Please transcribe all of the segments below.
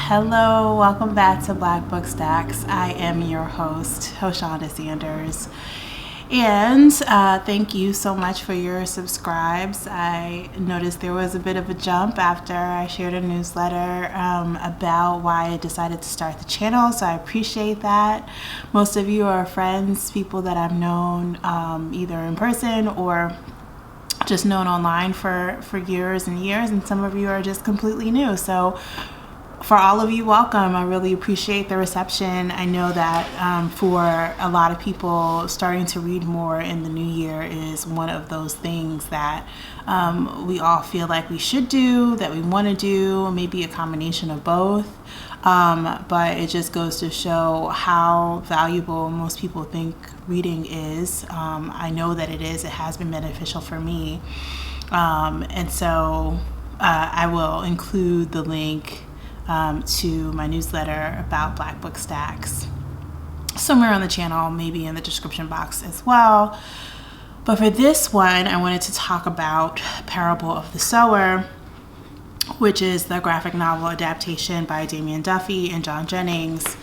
Hello, welcome back to Black Book Stacks. I am your host, Hoshonda Sanders. And thank you so much for your subscribes. I noticed there was a bit of a jump after I shared a newsletter about why I decided to start the channel, so I appreciate that. Most of you are friends, people that I've known either in person or just known online for years and years, and some of you are just completely new. So for all of you, welcome. I really appreciate the reception. I know that for a lot of people, starting to read more in the new year is one of those things that we all feel like we should do, that we want to do, maybe a combination of both. But it just goes to show how valuable most people think reading is. I know that it is. It has been beneficial for me. And so I will include the link to my newsletter about Black Book Stacks somewhere on the channel, maybe in the description box as well. But for this one, I wanted to talk about Parable of the Sower, which is the graphic novel adaptation by Damian Duffy and John Jennings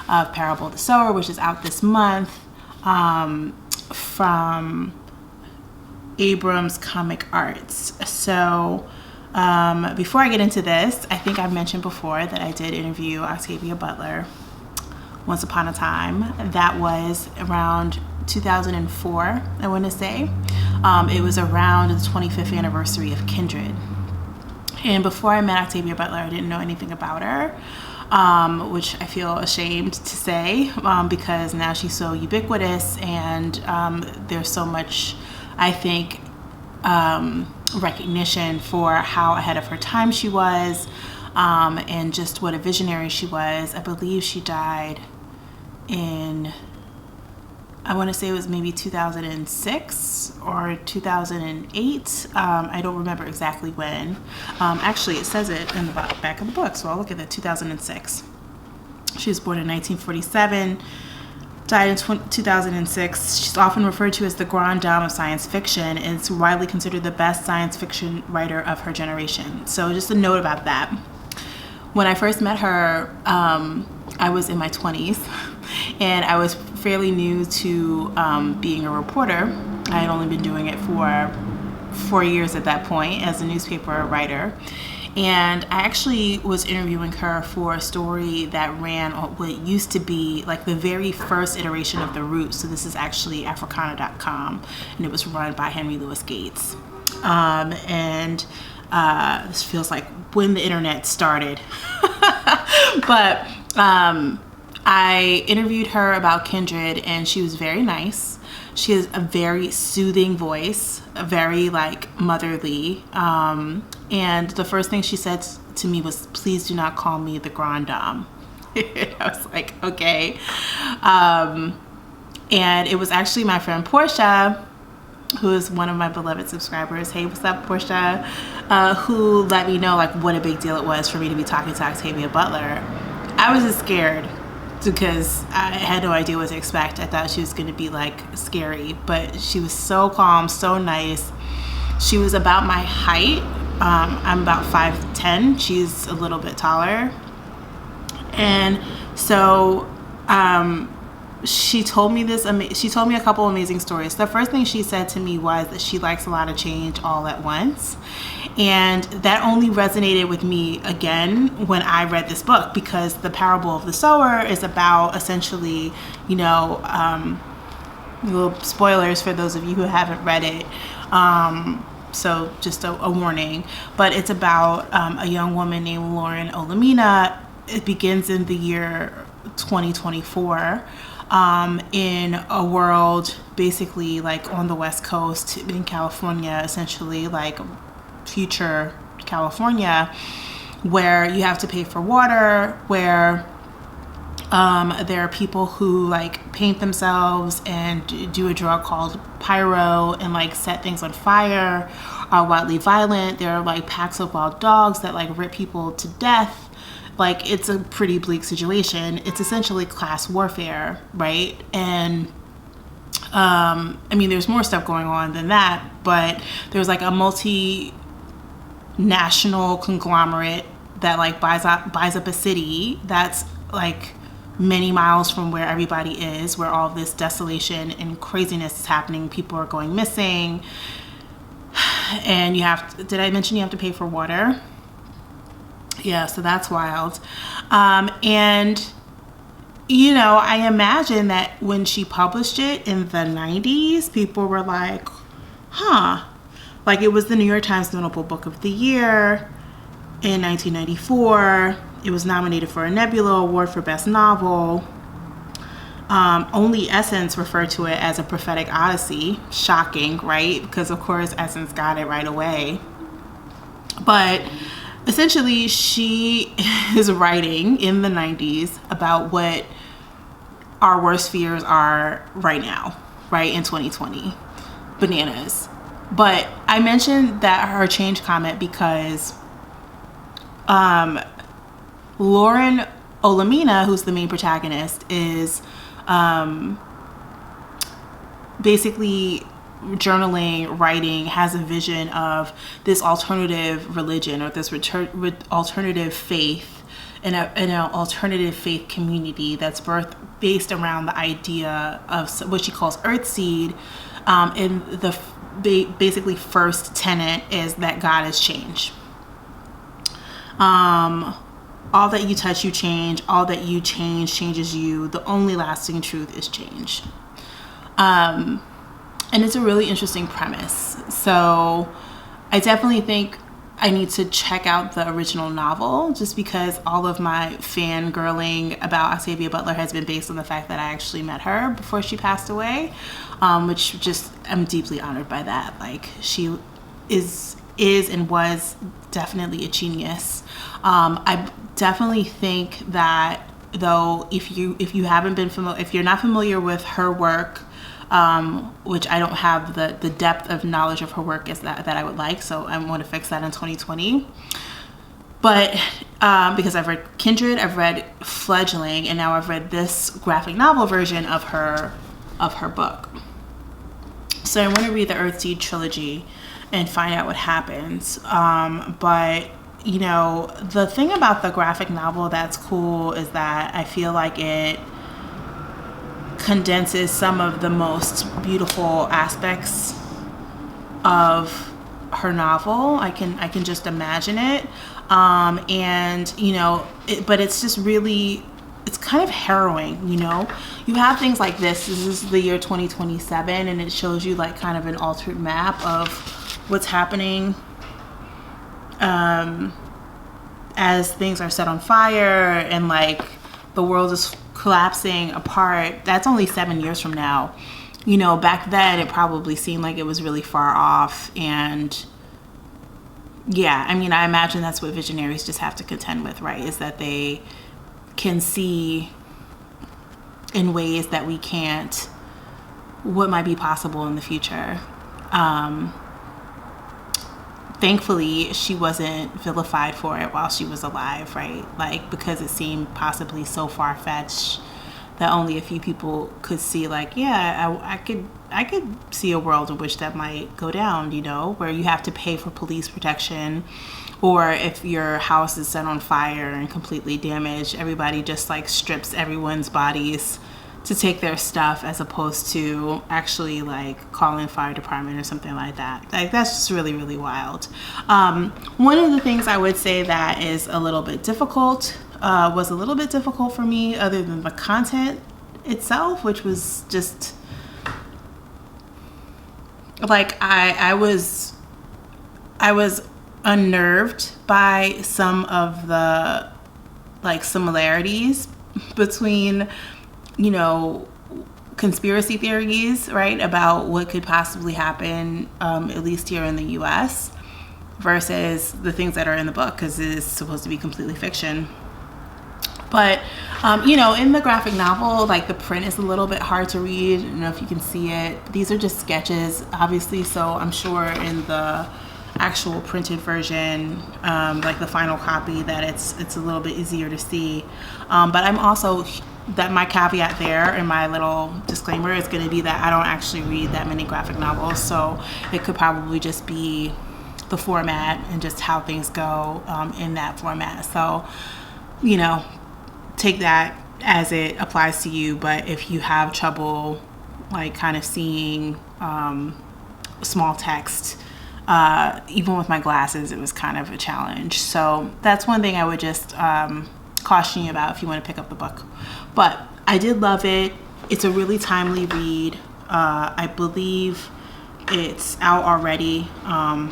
of Parable of the Sower, which is out this month from Abrams Comic Arts. So before I get into this, I think I've mentioned before that I did interview Octavia Butler once upon a time. That was around 2004, I want to say. It was around the 25th anniversary of Kindred. And before I met Octavia Butler, I didn't know anything about her, which I feel ashamed to say because now she's so ubiquitous and there's so much, I think, recognition for how ahead of her time she was and just what a visionary she was. I believe she died in, I want to say it was maybe 2006 or 2008. I don't remember exactly when. Actually, it says it in the back of the book, so I'll look at it. 2006. She was born in 1947. Died in 2006. She's often referred to as the grande dame of science fiction and is widely considered the best science fiction writer of her generation. So just a note about that. When I first met her, I was in my 20s and I was fairly new to being a reporter. I had only been doing it for 4 years at that point as a newspaper writer. And I actually was interviewing her for a story that ran on what used to be like the very first iteration of The Root. So this is actually Africana.com, and it was run by Henry Louis Gates. This feels like when the internet started. But I interviewed her about Kindred, and she was very nice. She has a very soothing voice, a very motherly. And the first thing she said to me was, "Please do not call me the grande dame." I was like, okay. And it was actually my friend Portia, who is one of my beloved subscribers. Hey, what's up, Portia? Who let me know what a big deal it was for me to be talking to Octavia Butler. I was just scared because I had no idea what to expect. I thought she was going to be scary, but she was so calm, so nice. She was about my height. I'm about 5'10". She's a little bit taller. And so she told me she told me a couple amazing stories. The first thing she said to me was that she likes a lot of change all at once. And that only resonated with me again when I read this book, because the Parable of the Sower is about essentially, little spoilers for those of you who haven't read it. So just a warning, but it's about a young woman named Lauren Olamina. It begins in the year 2024 in a world basically on the West Coast in California, essentially future California, where you have to pay for water, where there are people who paint themselves and do a drug called pyro and set things on fire, are wildly violent. There are packs of wild dogs that rip people to death. It's a pretty bleak situation. It's essentially class warfare, right? And there's more stuff going on than that, but there's a multinational conglomerate that like buys up a city that's like many miles from where everybody is, where all this desolation and craziness is happening. People are going missing, and did I mention you have to pay for water? Yeah, so that's wild. And you know, I imagine that when she published it in the 90s, people were like, huh. Like, it was the New York Times Notable Book of the Year in 1994. It was nominated for a Nebula Award for Best Novel. Only Essence referred to it as a prophetic odyssey. Shocking, right? Because, of course, Essence got it right away. But essentially, she is writing in the 90s about what our worst fears are right now, right, in 2020. Bananas. But I mentioned that her change comment because Lauren Olamina, who's the main protagonist, is basically journaling, writing, has a vision of this alternative religion or this alternative faith in an alternative faith community that's based around the idea of what she calls Earthseed. And the basically first tenet is that God is change. All that you touch, you change. All that you change changes you. The only lasting truth is change. And it's a really interesting premise. So I definitely think I need to check out the original novel, just because all of my fangirling about Octavia Butler has been based on the fact that I actually met her before she passed away, which just, I'm deeply honored by that. Like, she is and was definitely a genius. I definitely think that, though, if you haven't been familiar, if you're not familiar with her work, which I don't have the depth of knowledge of her work as that I would like, so I'm going to fix that in 2020. But because I've read Kindred, I've read Fledgling, and now I've read this graphic novel version of her book. So I want to read the Earthseed trilogy and find out what happens. But you know, the thing about the graphic novel that's cool is that I feel like it condenses some of the most beautiful aspects of her novel. I can just imagine it. And you know, but it's just really, it's kind of harrowing, you know. You have things like this is the year 2027, and it shows you like kind of an altered map of what's happening as things are set on fire and like the world is collapsing apart. That's only 7 years from now. You know, back then it probably seemed like it was really far off. And yeah, I mean, I imagine that's what visionaries just have to contend with, right? Is that they can see in ways that we can't what might be possible in the future. Thankfully, she wasn't vilified for it while she was alive, right? Like, because it seemed possibly so far-fetched that only a few people could see, like, yeah, I could see a world in which that might go down, you know, where you have to pay for police protection, or if your house is set on fire and completely damaged, everybody just like strips everyone's bodies to take their stuff, as opposed to actually like calling fire department or something like that. Like, that's just really, really wild. One of the things I would say that is a little bit difficult, was a little bit difficult for me, other than the content itself, which was just like, I was unnerved by some of the like similarities between, you know, conspiracy theories, right, about what could possibly happen, at least here in the US, versus the things that are in the book, because it is supposed to be completely fiction. But, you know, in the graphic novel, like, the print is a little bit hard to read. I don't know if you can see it. These are just sketches, obviously, so I'm sure in the actual printed version, like the final copy, that it's a little bit easier to see. But I'm also, that my caveat there and my little disclaimer is going to be that I don't actually read that many graphic novels, so it could probably just be the format and just how things go in that format. So, you know, take that as it applies to you. But if you have trouble like kind of seeing small text, even with my glasses, it was kind of a challenge. So that's one thing I would just caution you about if you want to pick up the book. But I did love it. It's a really timely read. I believe it's out already. I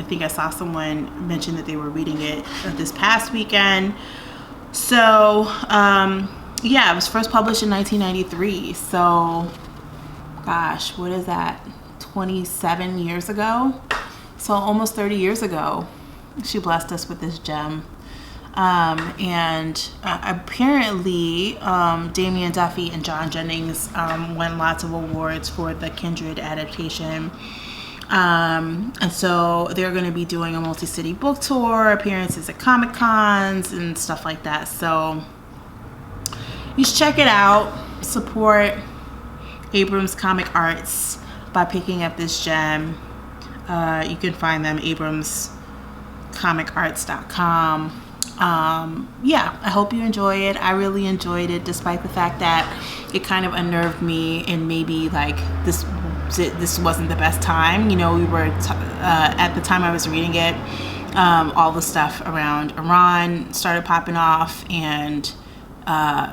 think I saw someone mention that they were reading it this past weekend. So, yeah, it was first published in 1993. So, gosh, what is that? 27 years ago? So almost 30 years ago, she blessed us with this gem. And apparently, Damian Duffy and John Jennings won lots of awards for the Kindred adaptation. And so they're going to be doing a multi-city book tour, appearances at Comic Cons and stuff like that. So you should check it out. Support Abrams Comic Arts by picking up this gem. You can find them abramscomicarts.com. Yeah, I hope you enjoy it. I really enjoyed it, despite the fact that it kind of unnerved me, and maybe like this wasn't the best time. You know, we were at the time I was reading it, all the stuff around Iran started popping off, and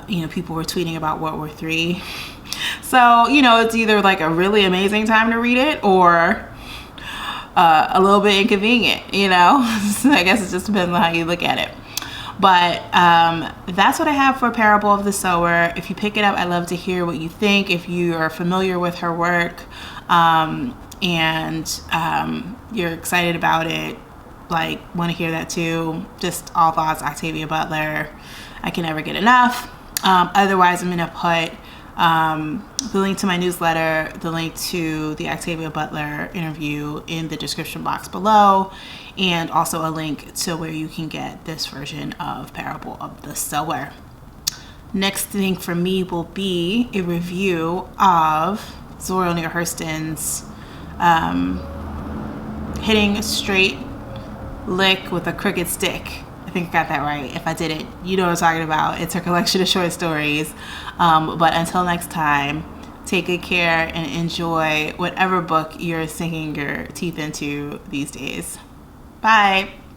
you know, people were tweeting about World War III. So, you know, it's either like a really amazing time to read it or a little bit inconvenient, you know. So I guess it just depends on how you look at it. But that's what I have for Parable of the Sower. If you pick it up, I'd love to hear what you think. If you are familiar with her work and you're excited about it, like, want to hear that too. Just all thoughts Octavia Butler. I can never get enough. Otherwise, I'm going to put the link to my newsletter, the link to the Octavia Butler interview in the description box below, and also a link to where you can get this version of Parable of the Sower. Next thing for me will be a review of Zora Neale Hurston's Hitting a Straight Lick with a Crooked Stick. I think I got that right. If I didn't, you know what I'm talking about. It's her collection of short stories. But until next time, take good care and enjoy whatever book you're sinking your teeth into these days. Bye.